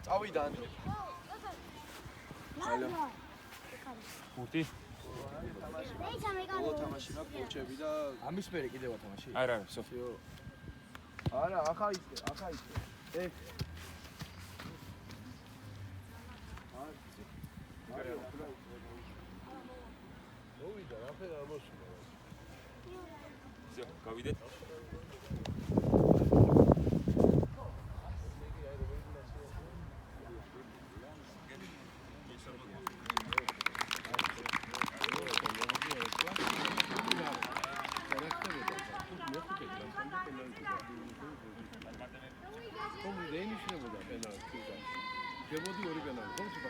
წავიდა ანდრო. ალო. ხუთი. ო თამაში რა კოჩები და ამის მერე კიდევ თამაში. არა, სოფიო. არა, ახა ისე. მოვიდა, რაფერ ამოსულა. ზო, გავიდეთ. შემოდი ორი პენალი, ხო ცოტა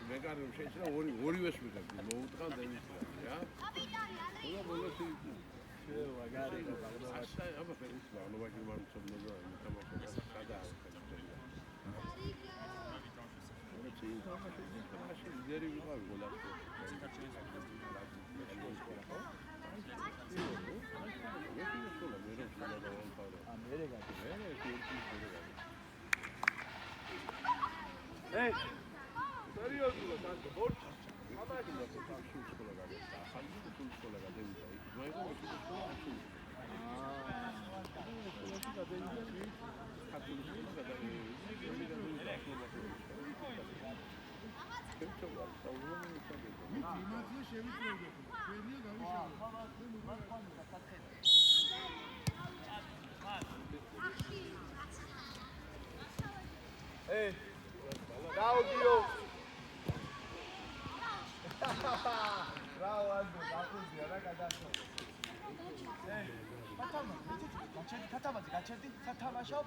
მე კარგი შეიძლება ორივეს მიგები, მოუტყან დენისთან, რა? ყველა ბოლოს შევა გარიგო, ასე აბა ფერის ბანოვაგი მანცობნოდა, თამაშობდა სადა. თამაში ლიდერი ვიყავი გოლაში. Hey, seriously, that's the board. How about you? That's the shoes for the guy. How do you shoes for the guy? Do I go to the shoes? Hey, Claudio. Bravo, Aldo. Acuzzi, ragazzo. Hey, Kaçırdı. Satama shop.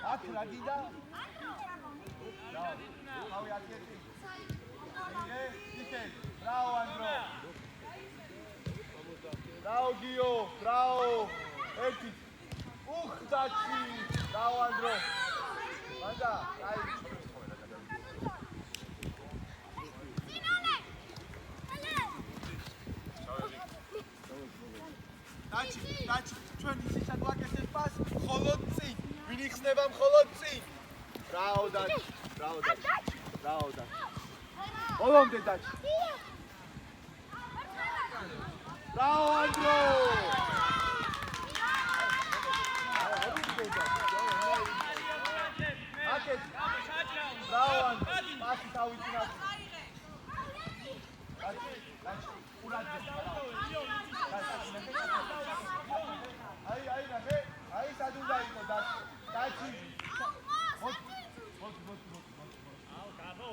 At ragida. Bravo. How you getting? Hey, Peter. Bravo, Andro. Bravo, Gio. Bravo. Eti. Dachi. Bravo, Andro. Manda, dai. Dachi, ჩვენ ისიცად ვაკეთებ პას, მხოლოდ წინ. ვინ იხსნება მხოლოდ წინ. Bravo, Dachi. Olomde Dachi. Bravo, Andro. Bravo, pasi თავისინაც. აი სად უნდა იყოს დაჩი. აუ გაბო.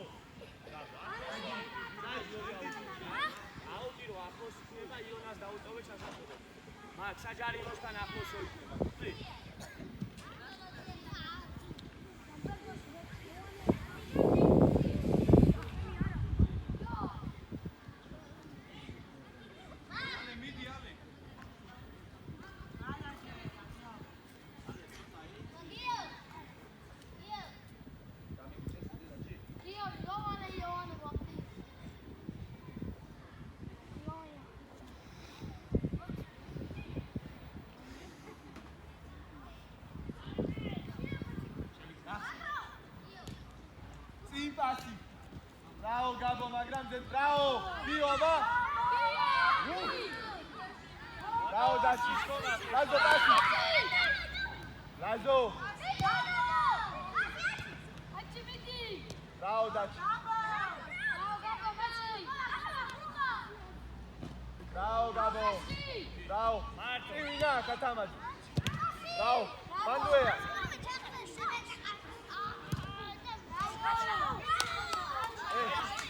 აუტირო ახლოს იქნება იონას დაუტოვე ჩასახო. მაგ საჯარიმოსთან ახლოს იქნება. Pasi. Bravo, Gabo, მაგრამ bravo. Biova. Bravo, Dachi. Lazo, pasi. Lazo. Bravo, Dachi. Bravo, Gabo. Bravo. Martina, Katamazi. Bravo. Manduea.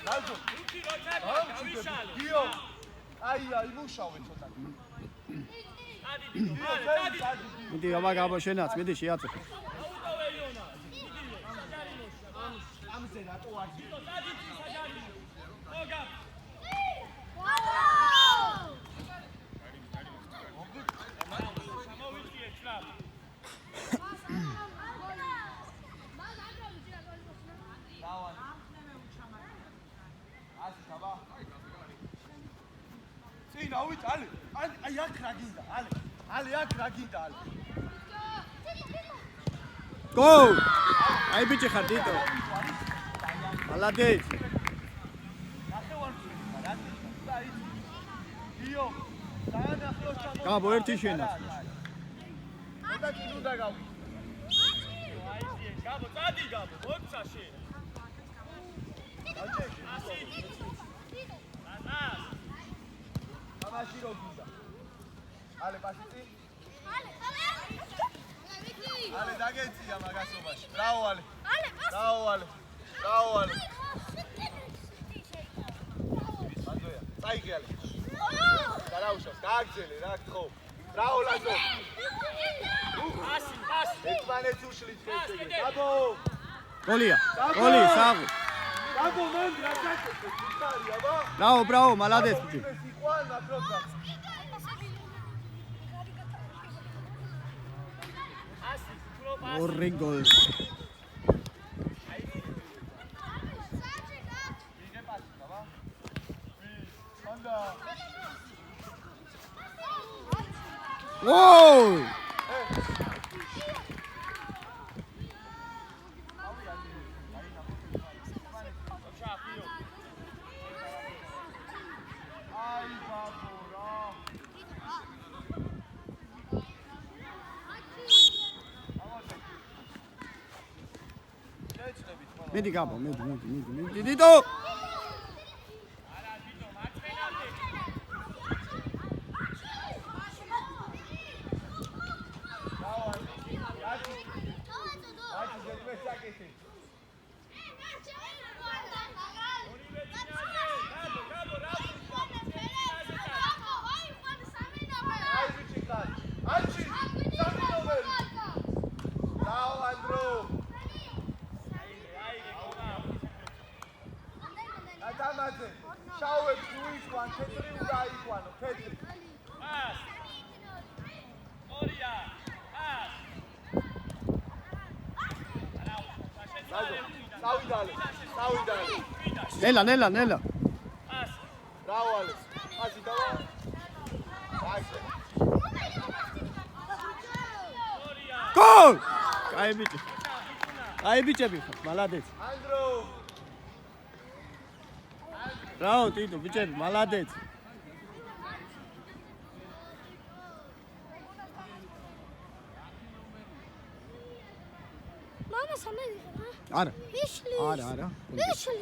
Lazo. Gio. Ai, იმუშავე ცოტა. მიდი აბა გაბო შენაც, მიდი შეაწყვე. ამზე რატო არ გიო? ნავით ალი აი აქ რა გინდა ალი აქ რა გინდა ალი გოლ აი ბიჭი ხარ დიტო. მალადეც. გაბო ერთი შენაც. და კიდუ დაგავი. გაბო, წადი გაბო, მოცა შენ. ამაში რო გინდა. ალე პასიტი. ალე დაგეცია მაგასობაში. ბრავო ალე. ბრავო ალე. ბრავო ალე. მანდოია, წაიგე ალე. დააუშავს, გააგზელე რა გთხოვ. ბრავო ლაზო. პასი. ერთმანეთს უშლის ესე. გაბო. გოლია. გოლი საღუ. გაბო მან რა გაკეთე? ხარია ბა. ბრავო, მალადეც ბიჭი. სიყვარული აკროცა. ორი გოლი. ვოუ! მიდი გაბო, მიდი. დიტო! შაუებს უიყვან, თეთრი უნდა აიყვანო, თეთრი. ორია. წავიდალე. ნელა. ბრავო ალე. პასი დავა. გოლ! კაი ბიჭები ხარ, მალადეც. ანდრო. ბრავო ტიტო, ბიჭები, მალადეც. მამა სამედიხა? არა. ვიშლი. არა. ვიშლი.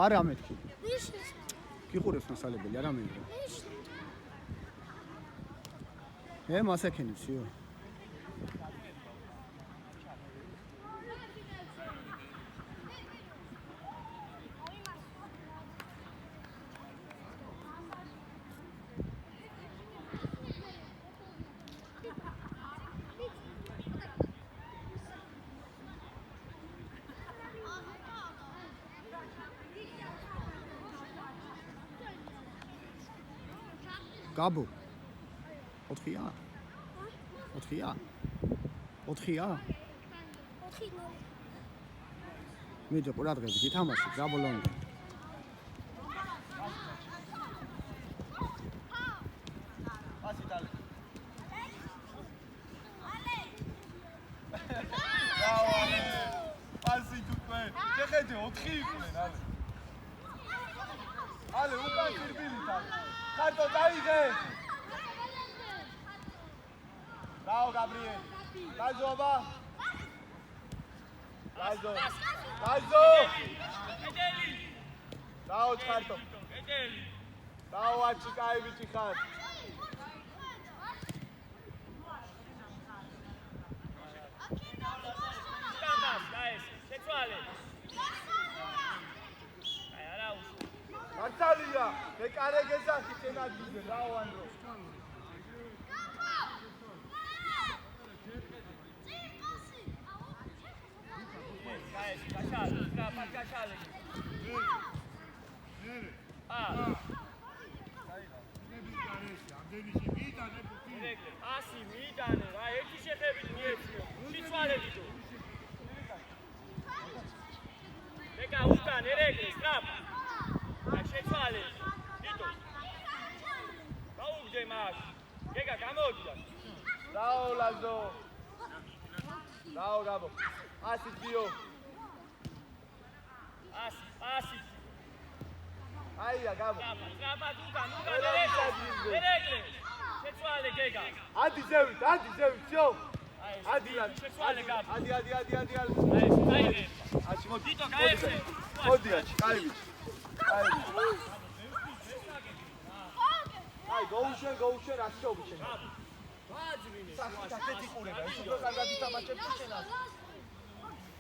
არა მეთქი. ვიშლი. გიყურებს მასალებელი, არა მინდა. ვიშლი. მასაკენიციო. გაბო 4-ია? 4-ია? 4-ია? 4 მიდი ყურადღებით ითამაში გაბო ლონგი. პასი დალე. ბრავო ალე. პასი თუკვე. შეხედე 4 იყვნენ ალე. ალე უკან ფირბილი თავს. ხარტო დაიღე. ბრავო გაბრიელ. გაძობა. გაძო. ედელი. ბრავო ხარტო. ედელი. ბრავო აჩი კაი ბიჭი ხარ. სტანდარტ დაეს. შეცვალე. აი არა უშ. მართალია, მე კარეგეზახი შენაგიზე, ბრავო ანდრო. დაეს, გაშალე, ტრაპად გაშალე. ასი მიიტანე რა, ერთი შეხებით მიეციო. შიცვალებიდო. ეკა უკან ერეგლე, სტრაპ. აი შეცვალე. იტო. გაუგდე მაგ. გეგა გამოვიდა. ბრავო ლაზო. რაო გაბო. ასი გიო. ასი. აია გაბო. ტრაპად უკან ერეკლე. შეცვალე გეგა. ადი ზევით, ძიო. ადი შეცვალე გაბო. ადი. აი, აი. აჩი მოდი. თვითონ გაერჩე. მოდი აჩი, კაი ვიცი. აი, გაუშენ, რა შეობი შენ. ვაძვინე. სახეთ იყურება, ის უფრო კარგად ითამაშებს შენას.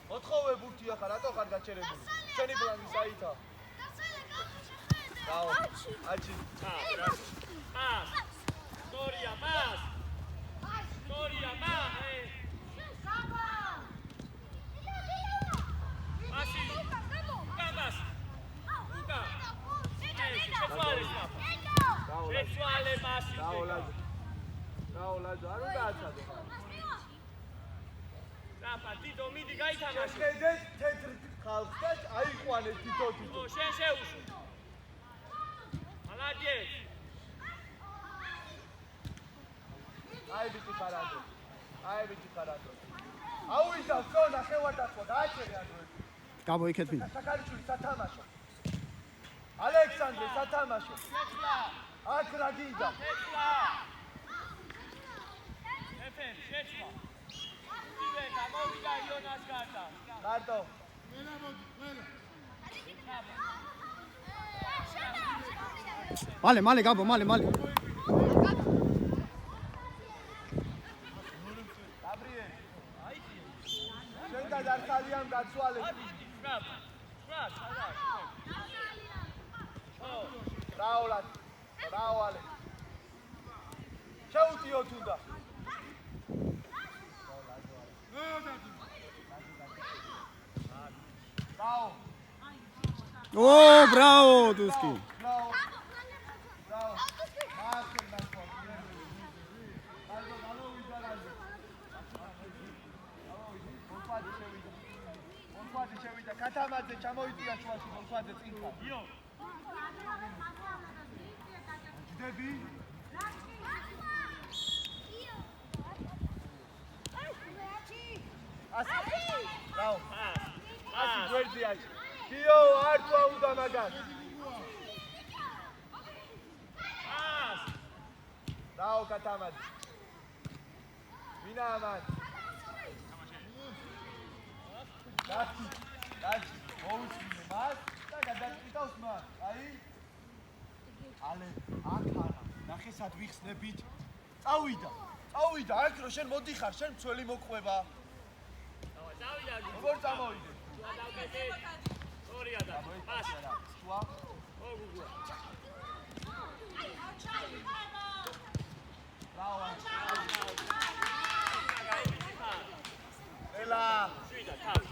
მოთხოვე ბურთი ახლა, რატო ხარ გაჩერებული? შენი პლანი საითა? დაო, აჩი. Storia, más. Así. Camas. Uca. Sexuale más. დაო ლაძო, არ უნდა აცადო. Rapa, Tito, midi, გაითამაშე. შეხედეთ თეთრ ხალხს და აიყვანეთ თითო. შენ შეუშვი. Молодец. აი ბიჭი ხარანდო. აუვიდა ხო ნახევარდაცვა დააჭერე ადრე. გაბო იქეთ მინდა. საკარიშვილი სათამაშო. ალექსანდრე სათამაშო. აქ რა გინდა? Efendim, შეცვლა. ივე გამოვიდა იონას გარდა. მარტო. მალე გაბო, მალე. გაბრიელი. შენ და დარწალიან გაცვალე. რაოლად. შეუტიო თუნდა. ო, ბრავო, დუსკი. Bravo. შევიდა კათამაძე ჩამოიწია შუაში მოსვაძე წინკა იო ჯდები ასი დაო ასი გვერდია იო არტვა უნდა მაგას დაო კათამაძე ვინა ამან Daci, მოუსმინე მას და გადაწყვიტავს მას. აი. ალე, აქარა. ნახე სად ვიხსნებით. წავიდა, აქ რო შენ მოდიხარ, შენ მცველი მოყვება. წავიდა. როგორ წამოვიდე? სორია და. პას. შუა. ოგუგუ. ბრავო. ელა. შვიდა, თან.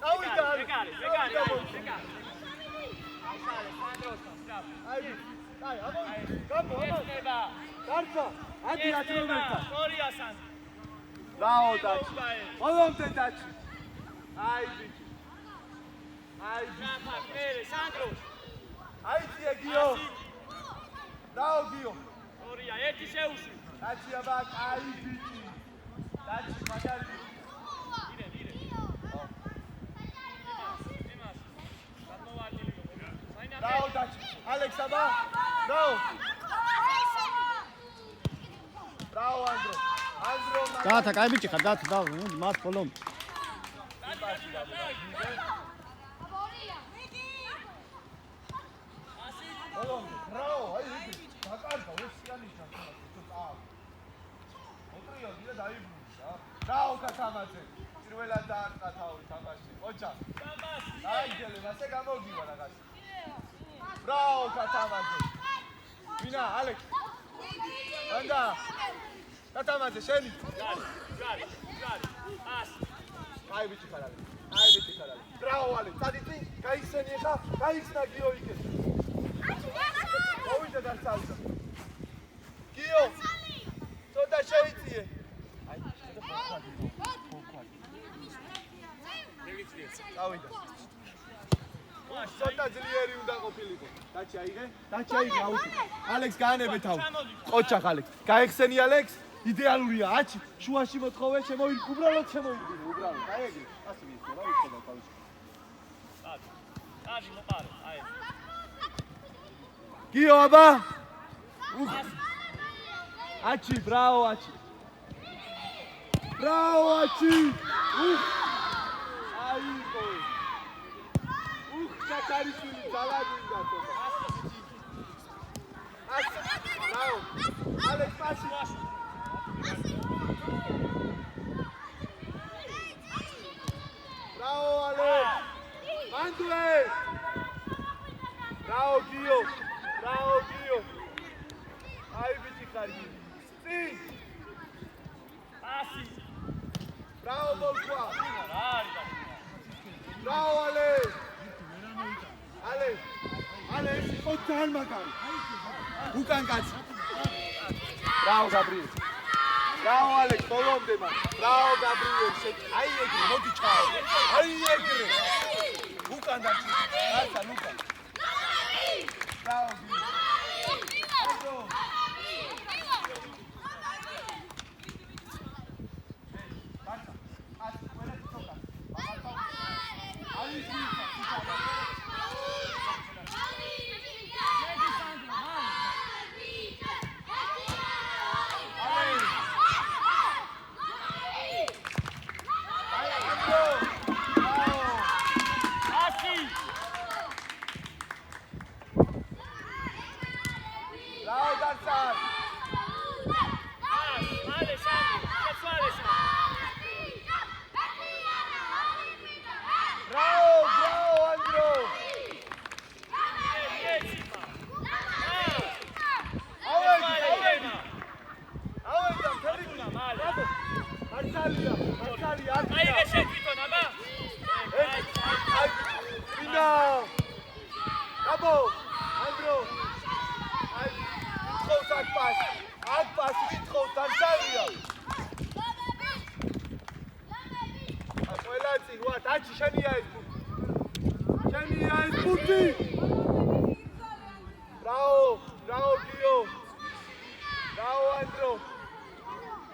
წავიდა. ეგარი. აი, გამო. ესნება. გარდა. ადი ათრომერთა. სორიასან. ბრავო დაჩი. ყველომდე დაჩი. აი ბიჭი. რაფა, მერე, სანდრო. აი ძია გიო. დაო გიო. სორია, ერთი შეუშვი. დაჩი აბა, აი ბიჭი. დაჩი მაგარი. დაო დაჩი. ალექს აბა. დაო. ბრავო ანდრო. გაათა, კაი ბიჭი ხარ, გაათა, და მას ხოლომ. ბრავო, აი დაკარგა ოსიანი ჩახა. მოტრიო დილა დაიბრუნე რა. ბრავო კათამაძე. პირველად დაარტყა თავი თამაში. ოჯა. აიგელე, მასე გამოგივა რაღაც. Bravo, Katamaze. Vina, Alex. Anda. Katamaze, შენი. ჯარი. ას. აი ბიჭი ხარ. Bravo, Alex. წადიწი, გაიხსენი ხა, გაიხსნა გიო იქე. მოვიდა და წავიდა. გიო. ცოტა შეიწიე. აი, წავიდა. ცოტა ძლიერი უნდა ყოფილიყო. დაჩი აიღე აუჩი. ალექს გაანებე თავი. ყოჩახ ალექს. გაიხსენი ალექს. იდეალურია. აჩი, შუაში მოთხოვე, უბრალოდ შემოიდგინე. აი ეგ ასე ვიცი რა ვიცი და თავის Adi, მოყარე, აი. გიო აბა აჩი ბრავო აჩი ბრავო აჩი აი ყო ჩაკარიშვილი ძალაგვინდა თქო ასე ბრავო ალექ პასი ბრავო ალექ მანდუე Bravo Gio! Bravo Gio! Ai bici carghi! Sì! Passi! Bravo Bolqua! Larga! Bravo Ale! Ale! Ale, o თან მაგარი! უკან კაცი! Bravo Gabriel! Bravo Alex, ბოლომდე მაგ! Bravo Gabriel! აი ეგრე, მოდი ჩაო! აი ეგრე! უკან დაცი! არცა უკან! Bravo, Gio. Bravo, bravo Gio. Bravo Andro.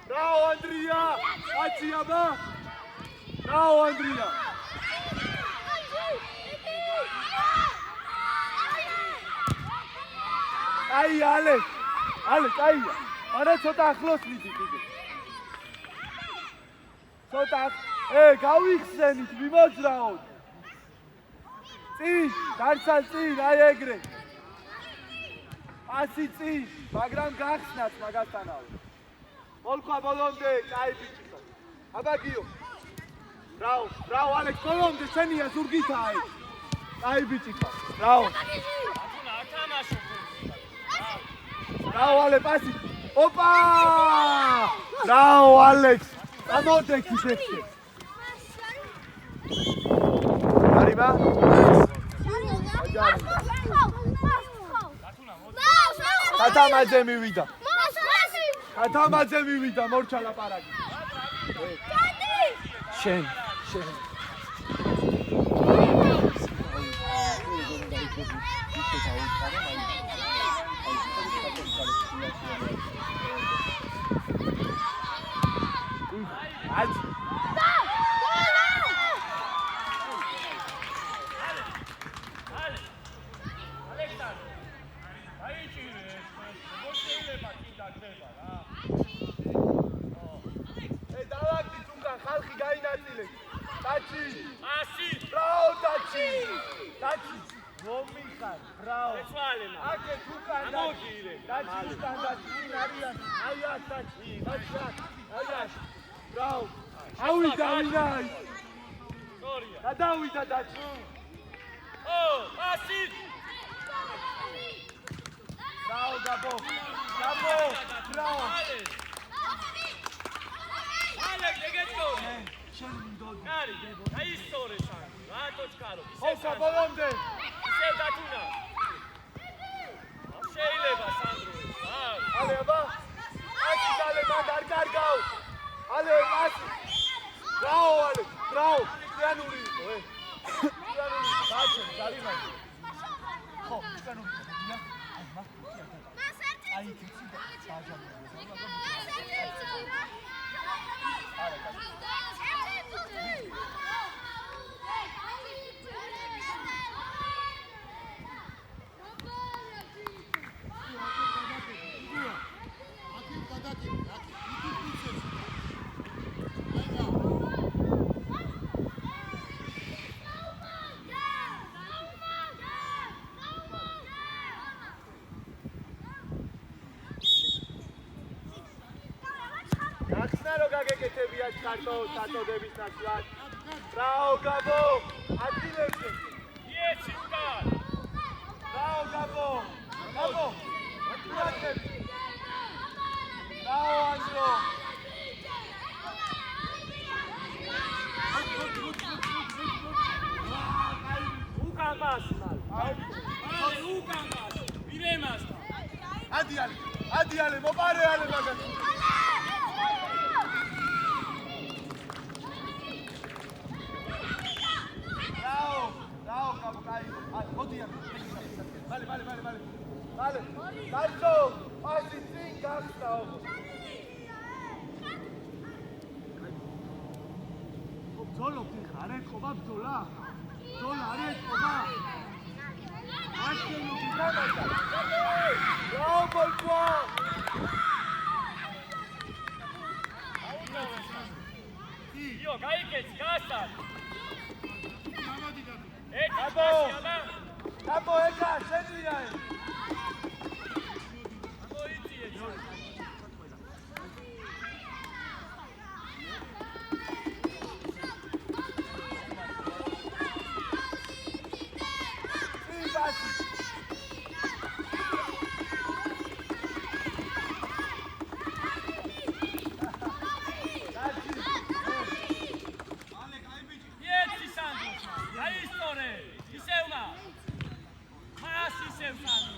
Bravo Andrea. Aci aba. Bravo Andrea. Ai Alex. Alex, ai. არა ცოტა ახლოს ვიდით იგი. ცოტა გავიხსენით, მიმოძრაოთ. წინ, გარსალ წინ, აი ეგრე. ასი წინ, მაგრამ გახსნათ მაგასთანავე. მოლქვა ბოლომდე, კაი ბიჭო. აბა გიო. ბრავო, ბრავო ალექ, ბოლომდე შენია ზურგითაა ეს. კაი ბიჭო. ბრავო. ათუნა ათამაშო. Bravo Ale, pasi. Opa! Bravo Alex. Amodeki sexy. Arriva? Atamadze mivida. Atamadze mivida, morcha laparaги. Shen. საწოდების ნაცვლად. Bravo, Gabo! Ადგილებზე. იეცი უკან. Bravo, Gabo! Gabo! აკურატები. Bravo, Andro! უკან მას მალ. უკან მას. ვირემასთან. ადიალე, მოპარე ალე მაგას. Bravo, Gabo, კაი. მოდიან. მალე. დაიწყო. პასი წინ გახსნაო. ბრძოლო ხარ, არ ეთყობა ბრძოლა? ბრძოლა არ ეთყობა? აშენო გიგამადა. Bravo, Bolqua! იო, გაიგეცი, გასტარ. Gabo! Gabo, ეკა, შენია ეს. იეცი სანდრო. გაისტორე. ისევნა. მას ისევ სანდრო.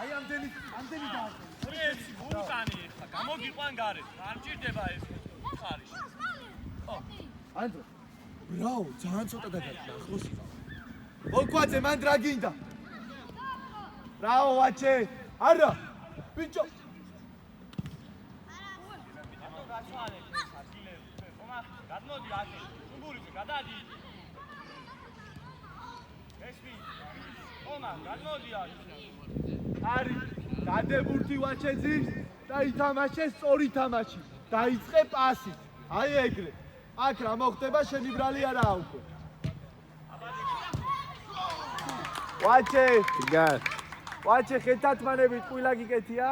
აი ამდენი დააწყო. პრეცი ვულკანი ხა გამოგიყვან გარეთ. არ მჭირდება ეს ხარიში. ანდრო. Bravo, ძალიან ცოტა დაგატნა ახლოს. Bolquaძე, მან რა გინდა? Bravo, ვაჩე. არა. ბიჭო. გადმოდი აკე. უგურიზე გადადი. ესმი. ომა, გადმოდი აკე. არის დადებურთი ვაჩეძის და ითამაშეს სწორი თამაში. დაიწყე პასით. აი ეგრე. აქ რა მოხდება შენი ბრალი არაა უკვე. ვაჩე, გარ. ვაჩე ხეთათმანებით ყვილა გიკეთია?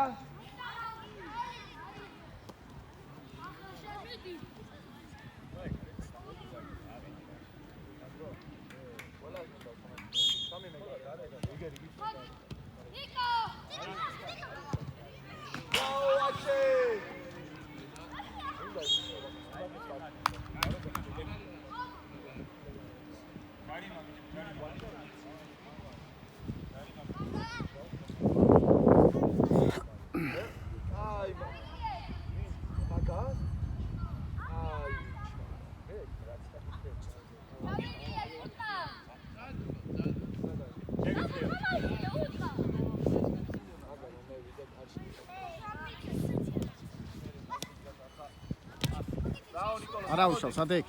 არა უშავს, ადეკ.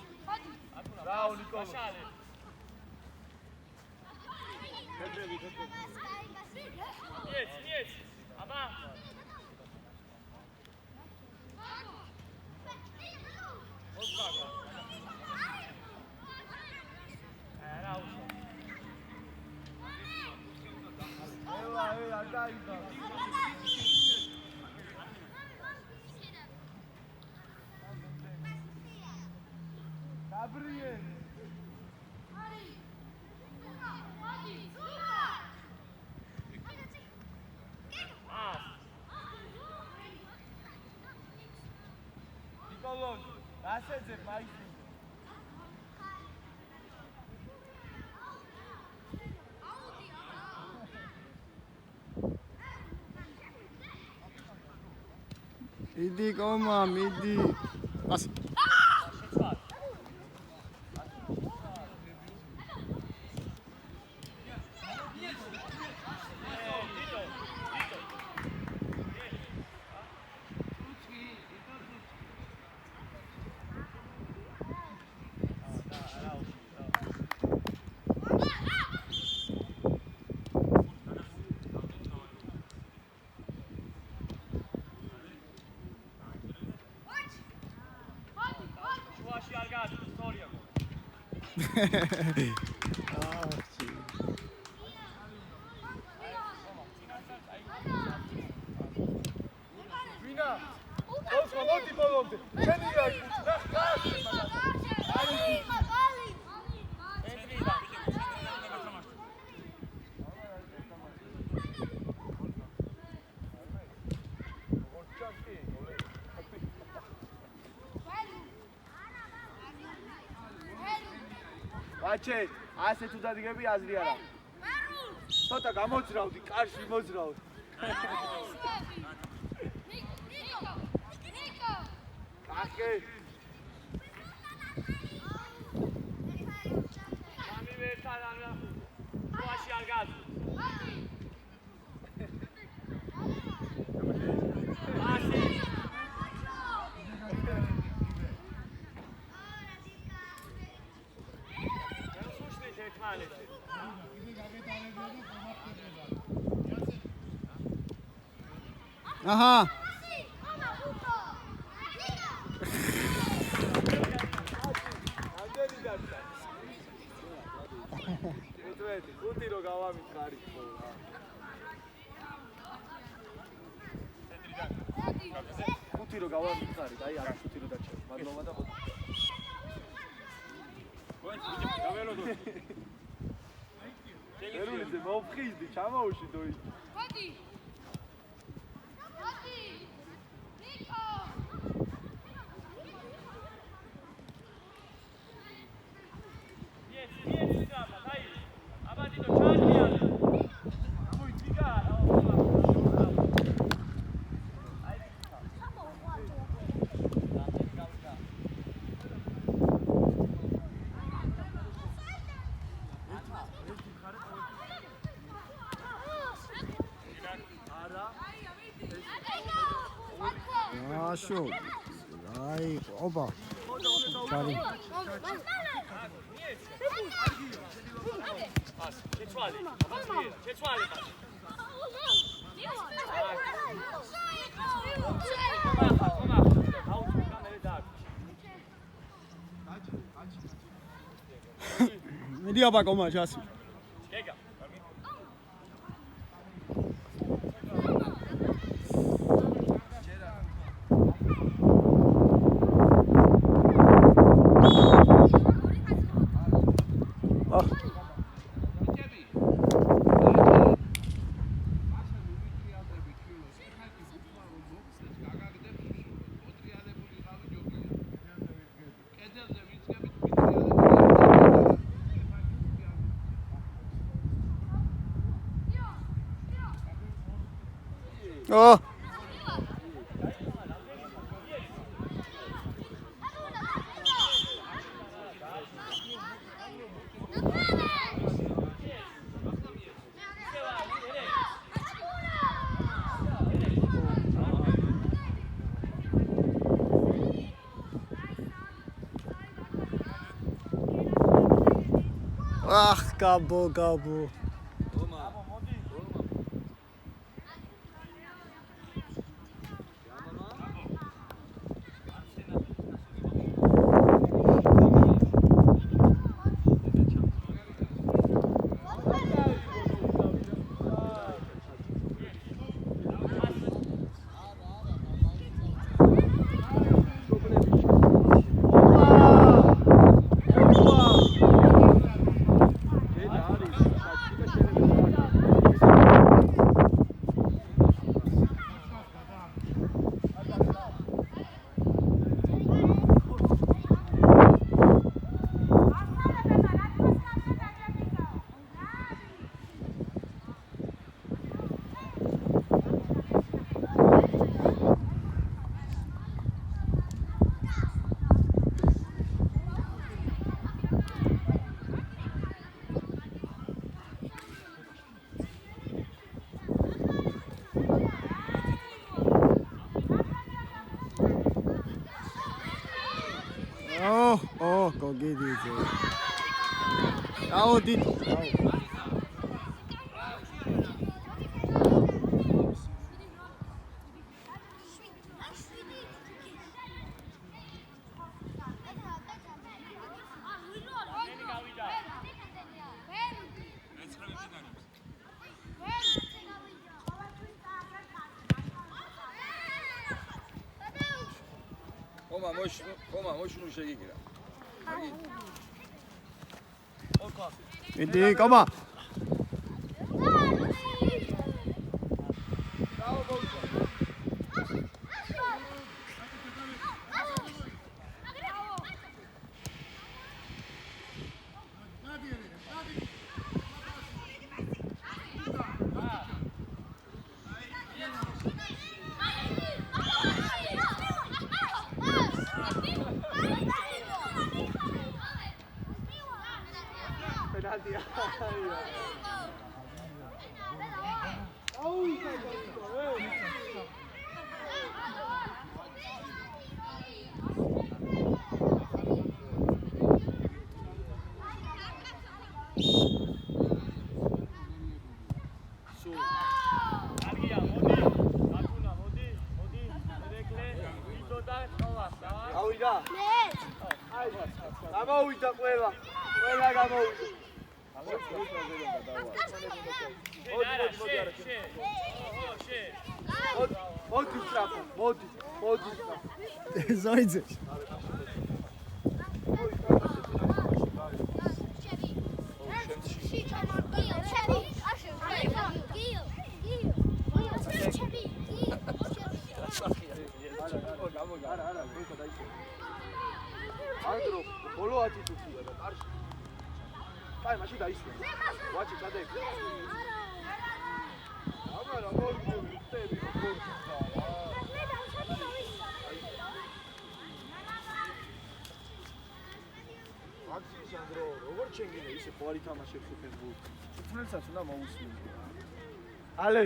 Bravo, Nicolo. იეცი. აბა. არა უშავ. არ დაიდა. Gabriel. Nicolo, გასეძებ მაიში. მიდი კომა, მიდი. პასი. ოსმა მოდი ბოლომდე. შენია ის. ბაჩე, ასე თუ დადგები აზრი არა. ცოტა გამოძრავდი, კარში მოძრავდი. კახე. სამივე ერთად არ მოაში არ გას. აჰა ამდენი დარჩა. ხუთი რო გავამითხარი ხო. ხუთი რო გავამითხარი, აი არა ხუთი რო დარჩა. მადლობა და მოდი. ერულიზე მოვხიზდი, ჩამოუში დოი. მოდი. მოდი. ნიკო. აშო აი ობა ჩარი შეცვალე შეცვალე მიდი აბა კომა ჩასი გეგა ო აх გაბო გაბო ო გოგიდიძე აუდი ხომა მოშნუ შეგიგირა. მიდი კომა პენალტია. კარგია, მოდი. აკუნა, მოდი. ერეკლე, ვიდო და ყოლა. ავიდა. აი, გამოვიდა ყველა. ყველა გამოვიდა. მოდი სწრაფო, მოდი სწრაფო. ზოიძე ანდრო, ბოლო ათიტუტია და კარში. აი, მაშინ დაისვენ. ვაჩი ჩადე. აბა, მოდი, ხტები, მოდი. აქციის ანდრო, როგორ ჩენგინე ისე ხო არ ითამაშებს ფეხბურთს. თუნდაც უნდა მოусმინო. ალე.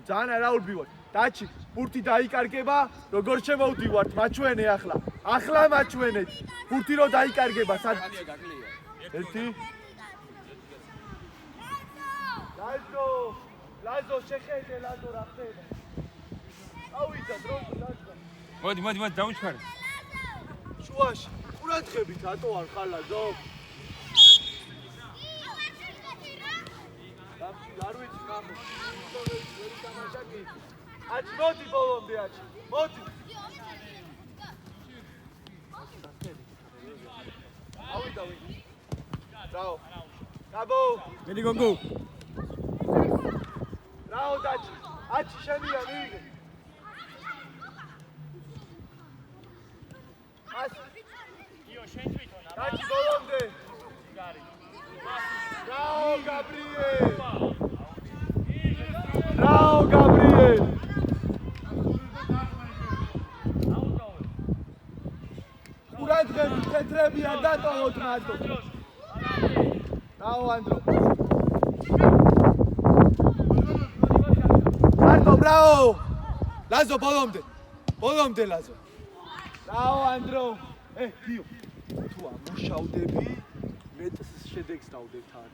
ძალიან არაურბივარ. დაჩი, ბურთი დაიკარგება, როგორ შემოვდივართ, მაჩვენე ახლა. ახლა მაჩვენეთ. ბურთი რო დაიკარგება, სად? ერთი. ლაზო, შეხედე ლაზო რა ხდება. ავიდა დროზე ლაზო. მოდი, დაუჩქარე. შუაში, ყურადღებით ატო არ ხალაზო. დამში არ ვიცი გამო. ვერ თამაშა კი. აჩ მოდი ბოლომდე აჩ. მოდი. ავიდა ვინ. რაო. გაბო. მიდი გოგო რაო დაჩი. აჩი შენია მიიღე. იო, შენ თვითონ აბა. დაჩი ბოლომდე. გარი. რაო გაბრიელ. რაო გაბრიელ. ყურადღებით თეთრები არ დატოვოთ მათო. რაო ანდრო. ანდრო ბრავო. ლაზო ბოლომდე. ბოლომდე ლაზო. რაო ანდრო. გიო. თუ ამუშავდები, მეტს შედეგს დავდებთ აქ.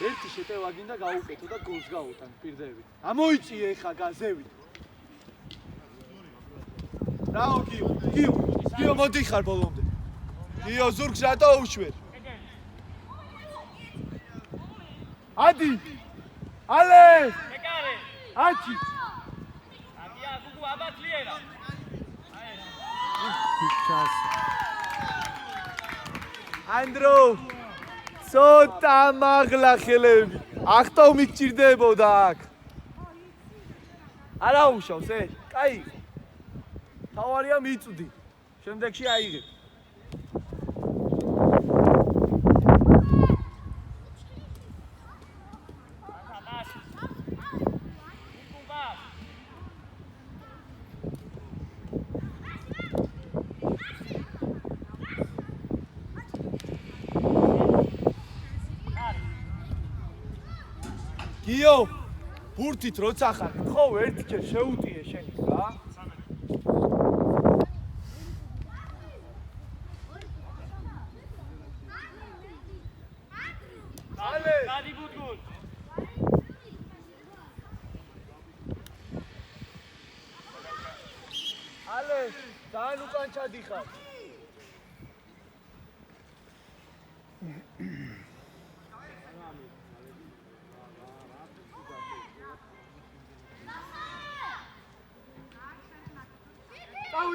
ერთი შეტევა გინდა გაუკეთო და გოლს გაუტან პირდებით. ამოიწიე ხა გაზევით. რაო გიო მოდი ხარ ბოლომდე. გიო ზურგს რატო უშვერ? ადი. ალე. ეკარე. აჩი. აბია, გუგუ აბა ძლიერა. ჩას ანდრო. ცოტა მაღლა ხელები. ახტო მიგჭირდებოდა აქ. არა უშავს, კაი. თავარია მიწვდი. შემდეგში აიღე. გიო, ბურთით როცა ხარ, ხო ერთჯერ შეუტიე შენი რა. ალე, გადი გუგულ. ალე, ძალიან უკან ჩადიხარ.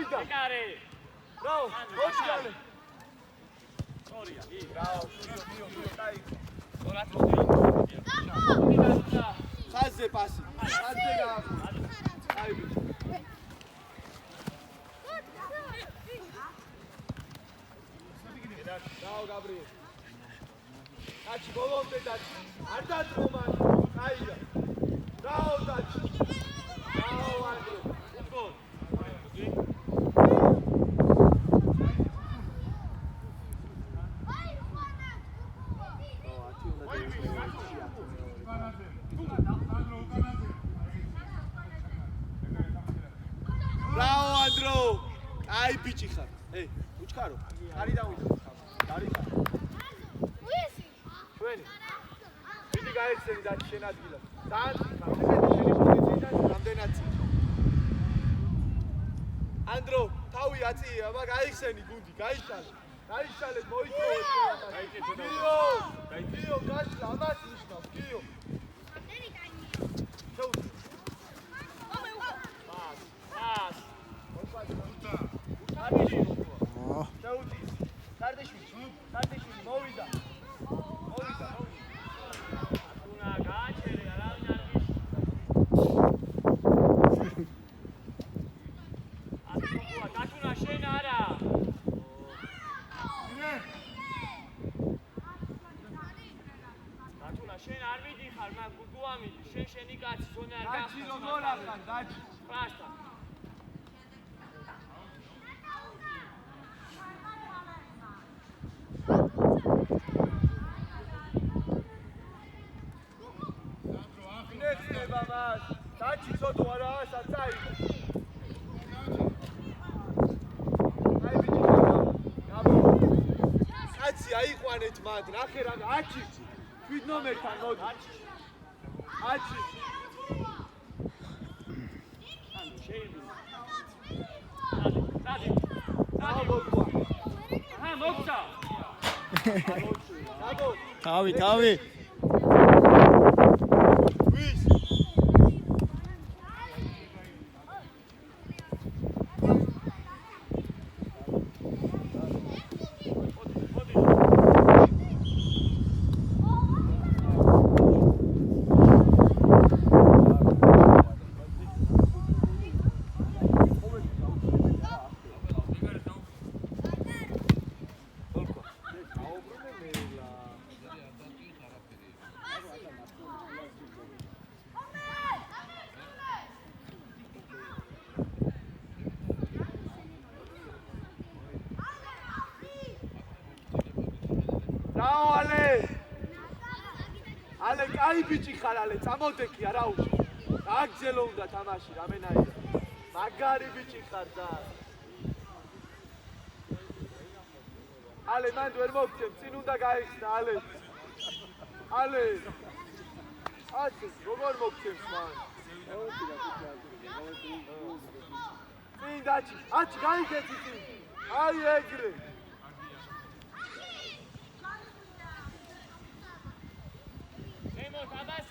მოვიდა. ეკარე. ბრავო, მოჩალე. სორია. ბრავო, მიო, დაი. ხაზზე პასი. ხაზზე გაახო. აი ბიჭი. ბრავო, გაბრიელ. დაჩი ბოლომდე დაჩი. არ დაწვო მან. აია. ბრავო დაჩი. ბრავო ანდრო. გოლ. Bravo Andro! Ai bici ხარ. ეი, უჩქარო. არი დავიდე. არი ხარ. ჩვენი. დიდი გაიხსენი და შენ ადგილას. ძალიან ხარ. შენი პოზიციიდან რამდენად წინ. Andro, თავი აწია, მაგ გაიხსენი გუნდი, გაიშალე. გაიშალეთ, მოიწოვეთ ყველაფერი. გიო! გიო, გაშლა, ამას ნიშნავს, გიო. შეუძლია. ას. სარდეშვილი მოვიდა. უნდა გააჩერე, არავინ არ გიშ. ატყუა, დათუნა შენ არა. დათუნა შენ არ მიდიხარ, მაგ გუგუა მიდი. შენი კაცი ზონა არ გახარ. დაჩი როგორ ახარ, დაჩი. პრასტა. ინექნება მას. დაჩი ცოტა არა, საწაი. აი ბიჭი. გაბო. კაცი აიყვანეთ მათ, ნახე რა, აჩი. 7 ნომერთან მოდი. აჩი. აჰა, მოგცა. გაბო. თავი, თავი. ვის? Ale, კაი ბიჭი ხარ, ale, წამოდექი არა უშ. აგზელო უნდა თამაში, რამენაირად. მაგარი ბიჭი ხარ და. Ale, მანდ ვერ მოგცემ, წინ უნდა გაიხსნა, ale. Ale. ასე, როგორ მოგცემს მან? წინ დაჩი, აჩი გაიგეთი წინ. აი ეგრე.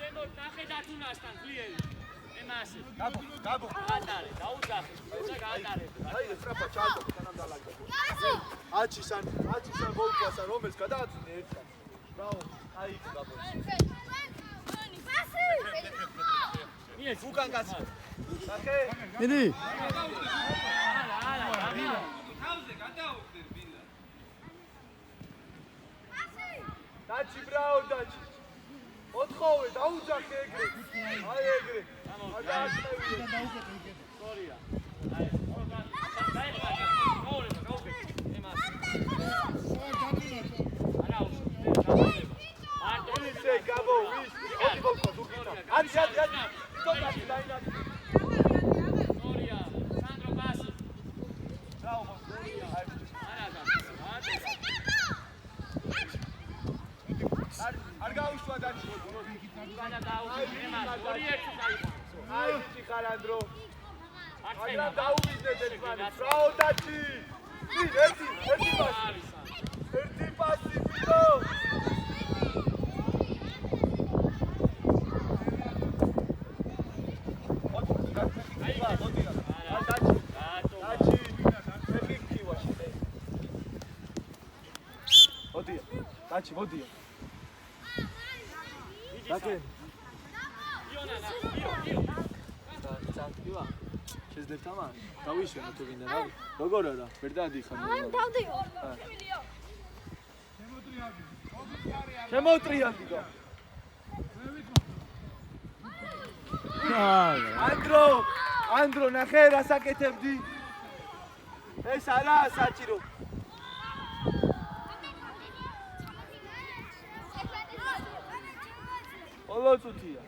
ემოთ, ნახე დათუნასთან ძლიერი. ემასე. გაბო. გაატარე, დაუძახე, და გაატარე. აი, სწრაფა ჩააგო, თანამ დალაგდა. აჩისან მოუყვასა, რომელს გადააწვდე ერთად. ბრავო, აი, გაბო. მიეც, უკან კაცი. ნახე. მიდი. არა, თავზე გადაუხდე ბილა. დაჩი, ბრავო, დაჩი. ოთხოვე, დაუძახე ეგრე. აი ეგრე. გადააწევი. სორია. აი, დაიხა, გაუგე. ემას. არა, მარტო ისე გაბო, ვის? ოდი მოვყვა ზურგითა. არი. თოქაში დაინახე. სორია, სანდრო პასი. ბრავო, სორია. არ გავიშვა დაჩი. განა დაუგე, ემას. ორი ერთი დაიხა. აი, ბიჭი ხარ ანდრო. მაგრამ მაგრამ დაუვიძეთ ერთმანეთს. ბრავო, დაჩი. ერთი პასი. ერთი პასი, ბიჭო. დაჩი. ბიჭი, მოდიო. დაკენ. წამტკივა. შეძლებთ ამან? დავიშენო თუ გინდა რა. როგორ არა? ბერდადი ხარ. აი, დავდიო. შემოუტრიალდი გო. აა ანდრო, ნახე რა საკეთებდი? ეს არაა საჭირო. ბოლო წუთია.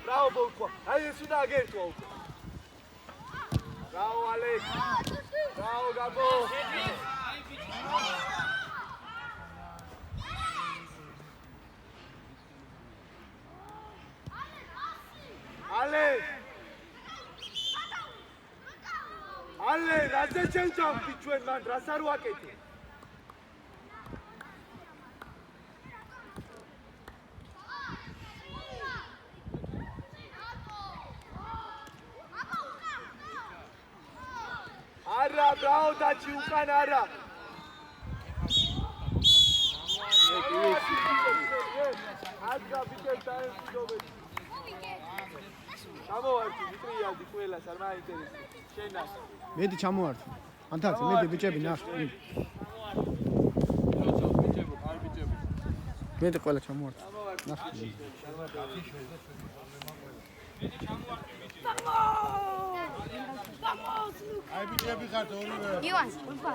Bravo, Bolqua. Hai su da gerto. Bravo, Alex. Bravo, Gabo. Ale, raze change-up ჩვენ მან რას არ ვაკეთე? არა, ბრავო დაჩი უკან არა. აზრა ბიჭებს დაემშვიდობეთ. ჩამოვარდი, ვიტრიალდი ყველას, არ მაინტერესებს. შენას. მედი ჩამოვარდი. ანთაც მედი ბიჭები ნახ. მედი ყველა ჩამოვარდი. ნახ. აი ბიჭები ხართ ორივე. ივანს, ულფა.